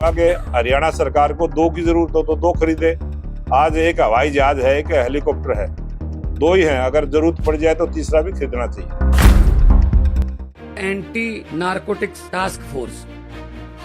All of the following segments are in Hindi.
कि हरियाणा सरकार को दो की जरूरत हो तो दो खरीदे। आज एक हवाई जहाज है, एक हेलीकॉप्टर है, दो ही हैं। अगर जरूरत पड़ जाए तो तीसरा भी खरीदना चाहिए। Anti narcotics task force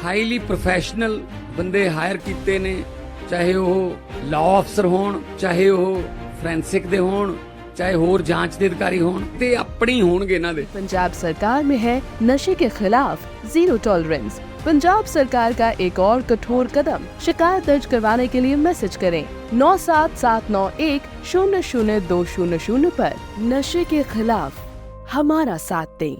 highly professional बंदे हायर कीते ने, चाहे वो लॉ अफसर होण, चाहे वो फोरेंसिक दे होण, चाहे होर जांच के अधिकारी होण, ते अपनी होणगे इन्हां दे। पंजाब सरकार में है नशे के खिलाफ जीरो टॉलरेंस। पंजाब सरकार का एक और कठोर कदम। शिकायत दर्ज करवाने के लिए मैसेज करें 9779100200 पर। नशे के खिलाफ हमारा साथ दें।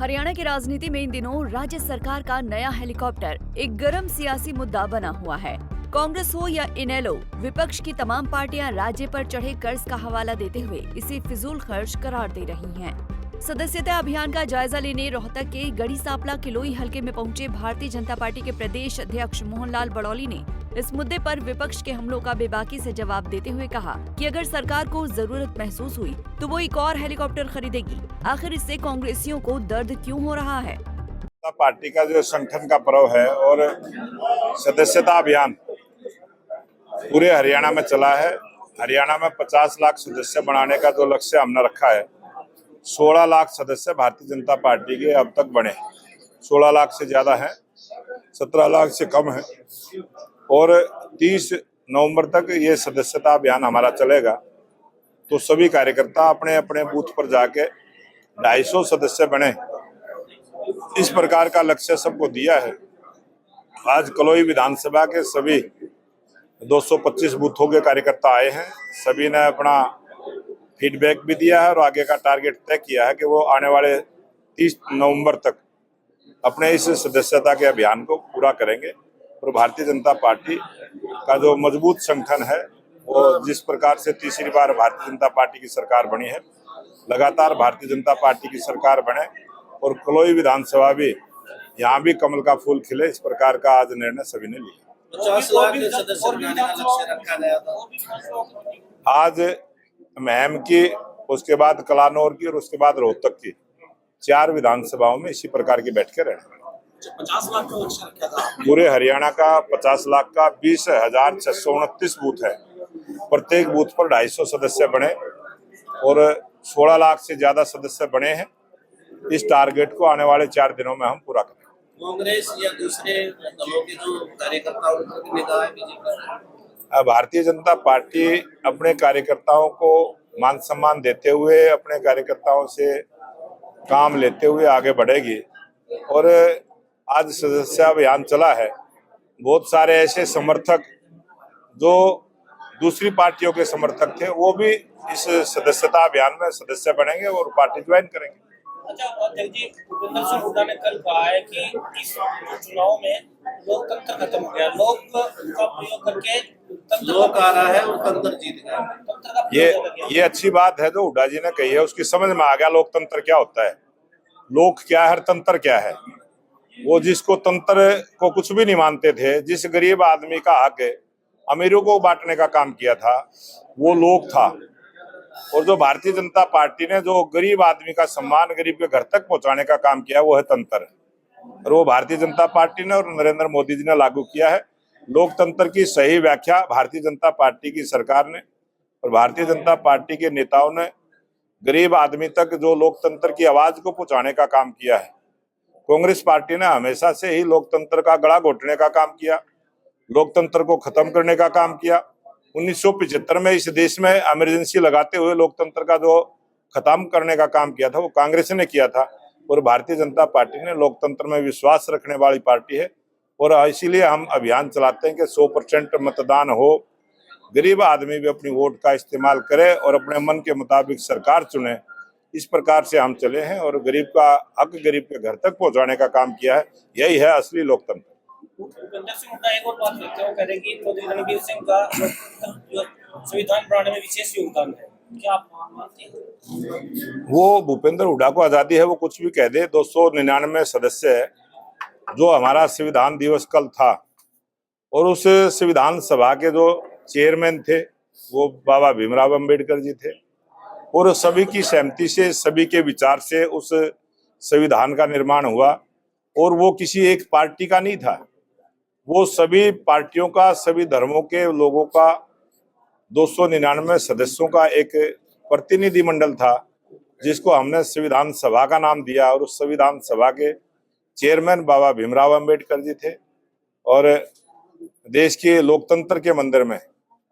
हरियाणा की राजनीति में इन दिनों राज्य सरकार का नया हेलीकॉप्टर एक गर्म सियासी मुद्दा बना हुआ है। कांग्रेस हो या इनेलो, विपक्ष की तमाम पार्टियां राज्य पर चढ़े कर्ज का हवाला देते हुए इसे फिजूल खर्च करार दे रही हैं। सदस्यता अभियान का जायजा लेने रोहतक के गढ़ी सांपला किलोई हलके में पहुंचे भारतीय जनता पार्टी के प्रदेश अध्यक्ष मोहनलाल बड़ौली ने इस मुद्दे पर विपक्ष के हमलों का बेबाकी से जवाब देते हुए कहा कि अगर सरकार को जरूरत महसूस हुई तो वो एक और हेलीकॉप्टर खरीदेगी। आखिर इससे कांग्रेसियों को दर्द क्यों हो रहा है? पार्टी का जो संगठन का पर्व है और सदस्यता अभियान पूरे हरियाणा में चला है। हरियाणा में 50 लाख सदस्य बनाने का जो लक्ष्य हमने रखा है, 16 लाख सदस्य भारतीय जनता पार्टी के अब तक बने। 16 लाख से ज्यादा हैं, 17 लाख से कम है। और 30 नवंबर तक ये सदस्यता अभियान हमारा चलेगा। तो सभी कार्यकर्ता अपने अपने बूथ पर जाके 250 सदस्य बने, इस प्रकार का लक्ष्य सबको दिया है। आज कलोई विधानसभा के सभी 225 बूथों के कार्यकर्ता आए हैं। सभी ने अपना फीडबैक भी दिया है और आगे का टारगेट तय किया है कि वो आने वाले 30 नवंबर तक अपने इस सदस्यता के अभियान को पूरा करेंगे। और भारतीय जनता पार्टी का जो मजबूत संगठन है, वो जिस प्रकार से तीसरी बार भारतीय जनता पार्टी की सरकार बनी है, लगातार भारतीय जनता पार्टी की सरकार बने और कलोई विधानसभा भी यहाँ भी कमल का फूल खिले, इस प्रकार का आज निर्णय सभी ने लिया। 50 लाख सदस्य बनाने का लक्ष्य रखा गया था। आज महम की, उसके बाद कलानौर की और उसके बाद रोहतक की 4 विधानसभाओं में इसी प्रकार की बैठकें रहने। 50 लाख का लक्ष्य रखा था। पूरे हरियाणा का 50 लाख का 20,629 बूथ है। प्रत्येक बूथ पर 250 सदस्य बने और 16 लाख से ज्यादा सदस्य बने हैं। इस टारगेट को आने वाले 4 दिनों में हम पूरा करेंगे। कांग्रेस या दूसरे दलों के जो कार्यकर्ताओं ने कहा है बीजेपी, भारतीय जनता पार्टी अपने कार्यकर्ताओं को मान सम्मान देते हुए, अपने कार्यकर्ताओं से काम लेते हुए आगे बढ़ेगी। और आज सदस्यता अभियान चला है। बहुत सारे ऐसे समर्थक जो दूसरी पार्टियों के समर्थक थे, वो भी इस सदस्यता अभियान में सदस्य बनेंगे और पार्टी ज्वाइन करेंगे। अच्छा, अध्यक्ष जी, भूपेंद्र सिंह हुड्डा ने कल कहा है कि इस चुनाव में लोकतंत्र खत्म हो गया। लोक का प्रयोग करके लोक आ रहा है और तंत्र जीत गया। ये अच्छी बात है जो हुड्डा जी ने कही है। उसकी समझ में आ गया लोकतंत्र क्या होता है, लोक क्या है, तंत्र क्या है। वो जिसको तंत्र को कुछ भी नहीं मानते थे, जिस गरीब आदमी का हक अमीरों को बांटने का काम किया था, वो लोक था। और जो भारतीय जनता पार्टी ने जो गरीब आदमी का सम्मान गरीब के घर तक पहुंचाने का काम किया, वो है तंत्र। और वो भारतीय जनता पार्टी ने और नरेंद्र मोदी जी ने लागू किया है। लोकतंत्र की सही व्याख्या भारतीय जनता पार्टी की सरकार ने और भारतीय जनता पार्टी के नेताओं ने गरीब आदमी तक जो लोकतंत्र की आवाज को पहुंचाने का काम किया है। कांग्रेस पार्टी ने हमेशा से ही लोकतंत्र का गला घोटने का काम किया, लोकतंत्र को खत्म करने का काम किया। 1975 में इस देश में इमरजेंसी लगाते हुए लोकतंत्र का जो खत्म करने का काम किया था, वो कांग्रेस ने किया था। और भारतीय जनता पार्टी ने लोकतंत्र में विश्वास रखने वाली पार्टी है और इसीलिए हम अभियान चलाते हैं कि 100% मतदान हो, गरीब आदमी भी अपनी वोट का इस्तेमाल करे और अपने मन के मुताबिक सरकार चुने। इस प्रकार से हम चले हैं और गरीब का हक गरीब के घर तक पहुंचाने का काम किया है। यही है असली लोकतंत्र। भूपेंद्र सिंह हुड्डा एक और बात करते हैं, वो कह रहे हैं कि चौधरी रणबीर सिंह का संविधान बनाने में विशेष योगदान है। क्या आप मानते हैं? वो भूपेंद्र हुड्डा को आजादी है, वो कुछ भी कह दे। 299 सदस्य है। जो हमारा संविधान दिवस कल था और उस संविधान सभा के जो चेयरमैन थे वो बाबा भीमराव अंबेडकर जी थे और सभी की सहमति से, सभी के विचार से उस संविधान का निर्माण हुआ। और वो किसी एक पार्टी का नहीं था, वो सभी पार्टियों का, सभी धर्मों के लोगों का 299 सदस्यों का एक प्रतिनिधि मंडल था, जिसको हमने संविधान सभा का नाम दिया। और उस संविधान सभा के चेयरमैन बाबा भीमराव अंबेडकर जी थे। और देश के लोकतंत्र के मंदिर में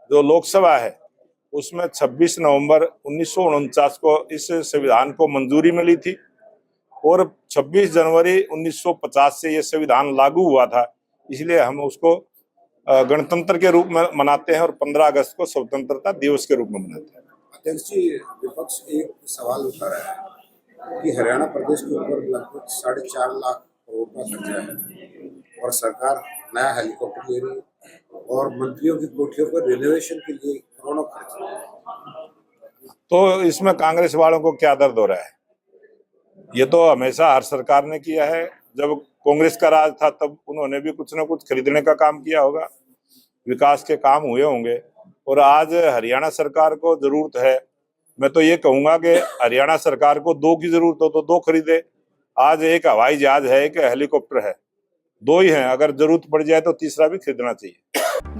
जो लोकसभा है, उसमें 26 नवंबर 1949 को इस संविधान को मंजूरी मिली थी और 26 जनवरी 1950 से ये संविधान लागू हुआ था। इसलिए हम उसको गणतंत्र के रूप में मनाते हैं और 15 अगस्त को स्वतंत्रता दिवस के रूप में मनाते हैं। अध्यक्ष जी, विपक्ष एक सवाल उठा रहा है कि हरियाणा प्रदेश के ऊपर लगभग 4.5 लाख करोड़ का खर्चा है और सरकार नया हेलीकॉप्टर ले रही है और मंत्रियों की कोठियों पर रिनोवेशन के लिए करोड़ों खर्च हो रहे हैं। तो इसमें कांग्रेस वालों को क्या दर्द हो रहा है? ये तो हमेशा हर सरकार ने किया है। जब कांग्रेस का राज था तब उन्होंने भी कुछ ना कुछ खरीदने का काम किया होगा, विकास के काम हुए होंगे। और आज हरियाणा सरकार को जरूरत है, मैं तो ये कहूंगा कि हरियाणा सरकार को 2 की जरूरत हो तो 2 खरीदे। आज एक हवाई जहाज है, एक हेलीकॉप्टर है, 2 ही हैं। अगर जरूरत पड़ जाए तो तीसरा भी खरीदना चाहिए।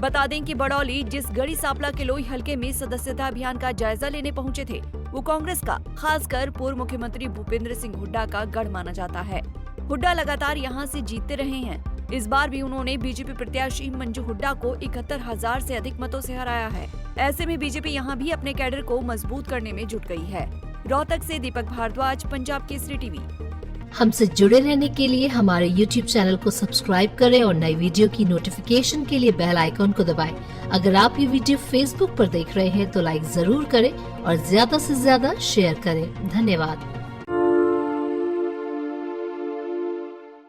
बता दें कि बड़ौली जिस गढ़ी सांपला किलोई हलके में सदस्यता अभियान का जायजा लेने पहुंचे थे, वो कांग्रेस का, खासकर पूर्व मुख्यमंत्री भूपेंद्र सिंह हुड्डा का गढ़ माना जाता है। हुड्डा लगातार यहां से जीतते रहे हैं। इस बार भी उन्होंने बीजेपी प्रत्याशी मंजू हुड्डा को 71,000 से अधिक मतों से हराया है। ऐसे में बीजेपी यहां भी अपने कैडर को मजबूत करने में जुट गई है। रोहतक से दीपक भारद्वाज, पंजाब केसरी टीवी। हमसे जुड़े रहने के लिए हमारे YouTube चैनल को सब्सक्राइब करें और नई वीडियो की नोटिफिकेशन के लिए बेल आइकॉन को दबाएं। अगर आप ये वीडियो Facebook पर देख रहे हैं तो लाइक जरूर करें और ज्यादा से ज्यादा शेयर करें। धन्यवाद।